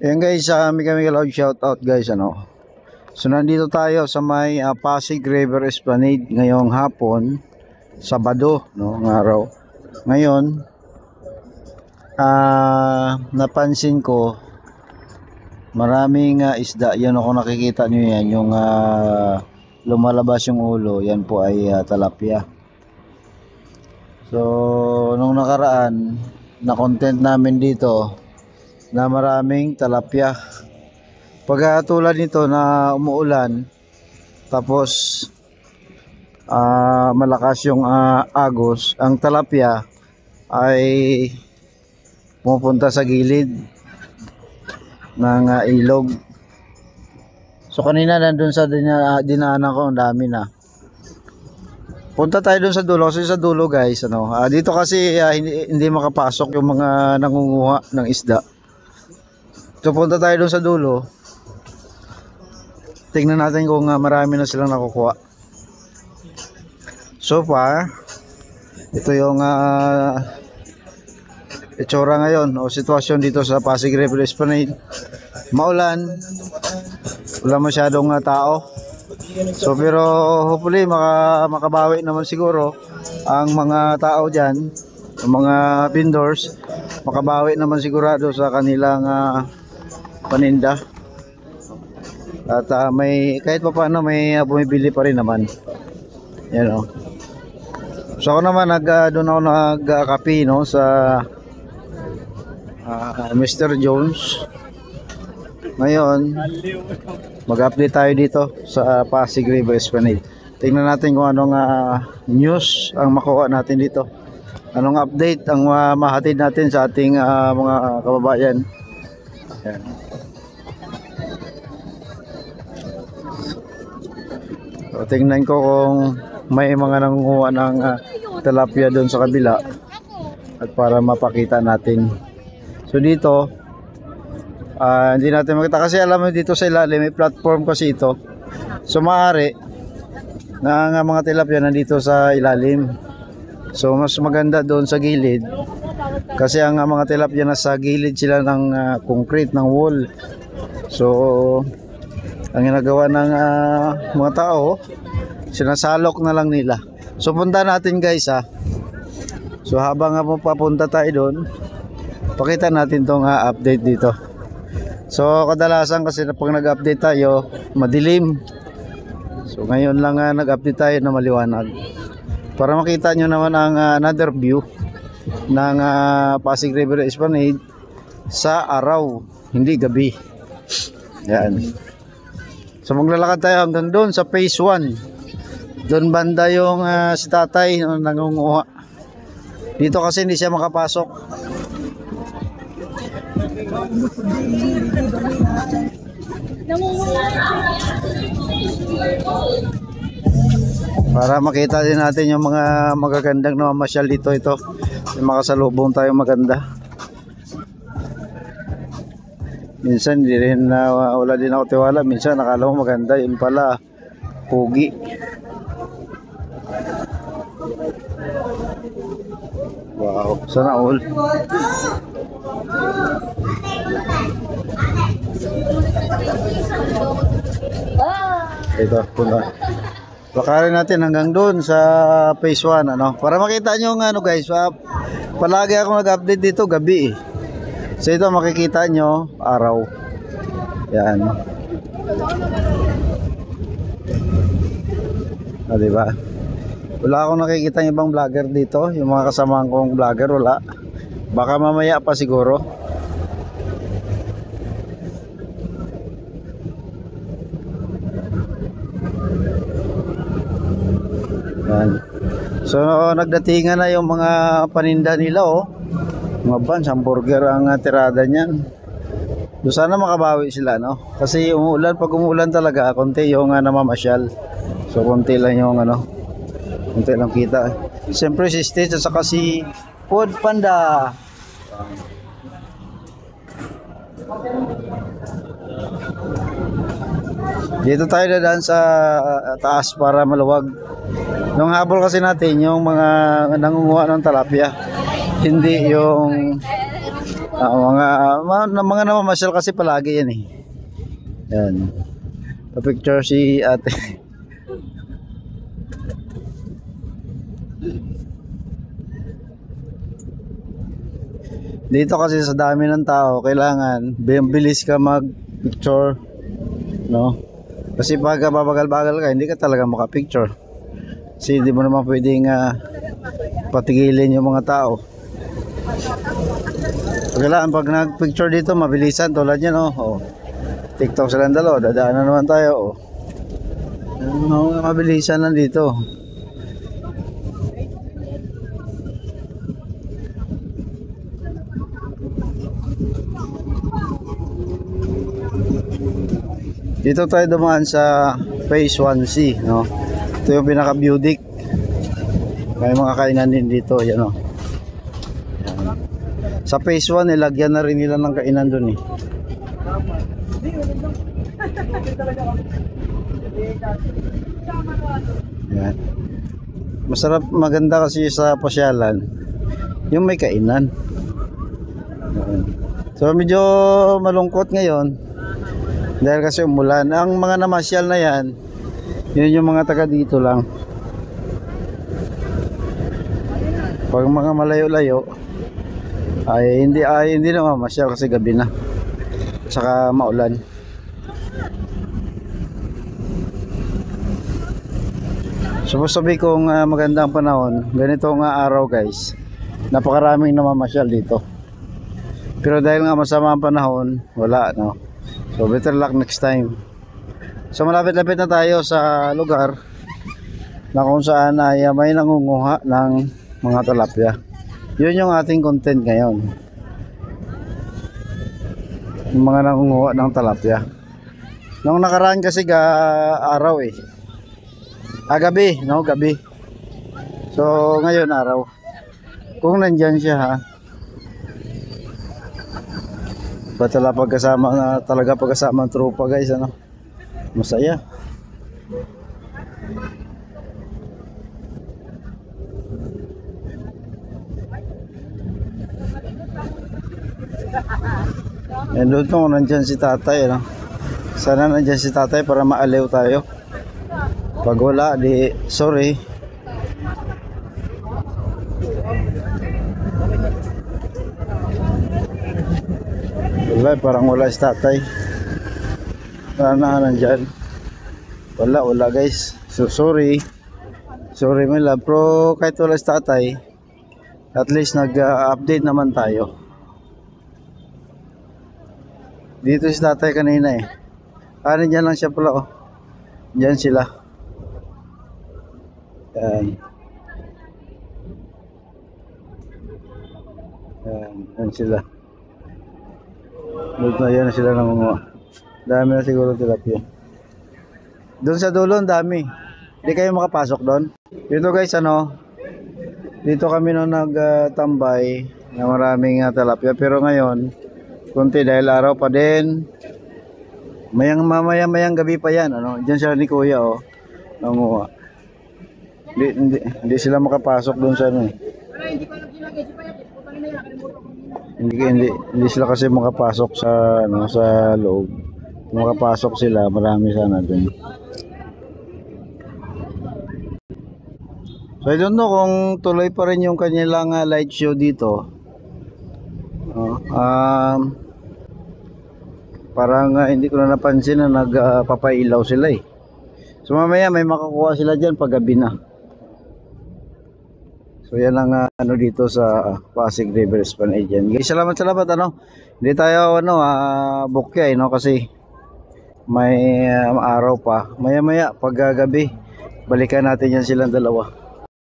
Ayan guys, kami loud shout out guys, ano. So nandito tayo sa may Pasig River Esplanade ngayong hapon, Sabado, no, ng araw. Ngayon, napansin ko maraming isda. Yan ako nakikita nyo yan, yung lumalabas yung ulo, yan po ay talapia. So nung nakaraan, na content namin dito na maraming talapia. Pag tulad nito na umuulan, tapos malakas yung agos, ang talapia ay pumupunta sa gilid ng ilog. So kanina nandun sa dinaanan ko, ang dami na. Punta tayo dun sa dulo. Kasi sa dulo guys, ano, dito kasi hindi makapasok yung mga nangunguha ng isda. So punta tayo dun sa dulo. Tingnan natin kung marami na silang nakukuha. So far, ito yung itsura ngayon o sitwasyon dito sa Pasig River Esplanade. Maulan, wala masyadong tao. So pero hopefully makabawi naman siguro ang mga tao dyan, ang mga vendors, makabawi naman sigurado sa kanilang paninda. At may kahit pa paano may bumibili pa rin naman. Yan o. So ako naman doon ako nagkape, no, sa Mr. Jones. Ngayon mag-update tayo dito sa Pasig River Esplanade. Tingnan natin kung anong news ang makuha natin dito. Anong update ang mahatid natin sa ating mga kababayan. Ayan. So, tingnan ko kung may mga nangunguha ng tilapia doon sa kabila at para mapakita natin. So dito hindi natin makita kasi alam mo dito sa ilalim may platform kasi ito. So maaari na mga tilapia nandito sa ilalim. So mas maganda doon sa gilid kasi ang mga tilapia nasa gilid sila ng concrete, ng wall. So ang ginagawa ng mga tao, sinasalok na lang nila. So punta natin guys So habang papunta tayo doon, pakita natin tong update dito. So kadalasan kasi pag nag-update tayo, madilim. So ngayon lang nag-update tayo na maliwanag. Para makita nyo naman ang another view ng Pasig River Esplanade sa araw, hindi gabi. Yan. So maglalakad tayo hanggang doon sa phase 1. Doon banda yung si tatay nangunguha. Dito kasi hindi siya makapasok. Para makita din natin yung mga magagandang na mamasyal dito. Yung makasalubong tayo maganda. Minsan hindi rin wala din ako tiwala. Minsan nakala mo maganda, yun pala pugi. Wow, sana all. Ito, punta. Lakarin natin hanggang doon sa phase 1, ano, para makita nyo ng guys, palagi ako nag-update dito gabi So ito makikita nyo araw. Yan. Diba? Wala akong nakikita ng ibang vlogger dito. Yung mga kasamahan kong vlogger wala. Baka mamaya pa siguro. Yan. So nagdatingan na yung mga paninda nila mga buns, hamburger ang tirada niyan. So sana makabawi sila, no? Kasi umuulan, pag umuulan talaga konti yung namamasyal. So konti lang yung konti lang kita. Siyempre si Stitch at saka si Food Panda. Dito tayo dadaan sa taas para maluwag. Nung habol kasi natin yung mga nangunguha ng talapia, hindi yung Mga namamasyal kasi palagi yan eh. Yan. Pa-picture si ate. Dito kasi sa dami ng tao, kailangan bilis ka mag-picture, no? Kasi pag babagal-bagal ka, hindi ka talaga maka-picture. Kasi hindi mo naman pwedeng patigilin yung mga tao. Kailangan pag nag-picture dito, mabilisan tulad yan, oh. Oh. TikTok silang dalawa, dadaanan naman tayo, oh. Mabilisan lang dito. Dito tayo dumaan sa Phase 1C, no? Ito yung pinaka-view deck. May mga kainan din dito, yan, oh. Yan. Sa Phase 1, nilagyan na rin nila ng kainan dun eh. Yan. Masarap, maganda kasi sa pasyalan yung may kainan. Yan. So medyo malungkot ngayon dahil kasi umulan. Ang mga namasyal na yan, yun yung mga taga dito lang. Pag mga malayo-layo ay hindi na mamasyal kasi gabi na. Saka maulan. Sabi kong magandang panahon, ganitong araw guys, napakaraming namamasyal dito. Pero dahil nga masama ang panahon, wala, no? So better luck next time. So malapit-lapit na tayo sa lugar na kung saan ay may nangunguha ng mga tilapia. Yun yung ating content ngayon. Yung mga nangunguha ng tilapia. Nung nakaraan kasi araw eh. Gabi, no? Gabi. So ngayon araw. Kung nandyan siya ha. Talaga pagkasama ang tropa guys, ano? Masaya. And doon kung nandyan si tatay, ano? Sana nandyan si tatay para maaliw tayo. Pag wala, di sorry. Wala, parang wala si tatay. Sana nandyan. Wala guys. So sorry my love. Pero kahit wala si tatay, at least nag-update naman tayo. Dito si tatay kanina eh. Nandyan lang siya pala, oh. Diyan sila. Yan sila. Doon na yan sila nangunguha. Dami na siguro tilapia. Doon sa dulo, dami. Hindi kayo makapasok doon. Dito guys, ano, dito kami nung nagtambay na maraming tilapia. Pero ngayon, kunti dahil araw pa din. Mayang gabi pa yan, ano. Diyan siya ni kuya, oh. Nangunguha. Hindi sila makapasok doon sa ano eh. Hindi sila kasi makapasok sa ano, sa loob. Kung makapasok sila, marami sana doon. So I don't know kung tuloy pa rin yung kanilang light show dito. Parang hindi ko na napansin na nagpapailaw sila eh. So mamaya may makakuha sila dyan pag gabi na. So yan ang ano dito sa Pasig River Span Agent. Guys, salamat ano. Hindi tayo bukya no, kasi may araw pa. Maya pag gabi balikan natin yan silang dalawa.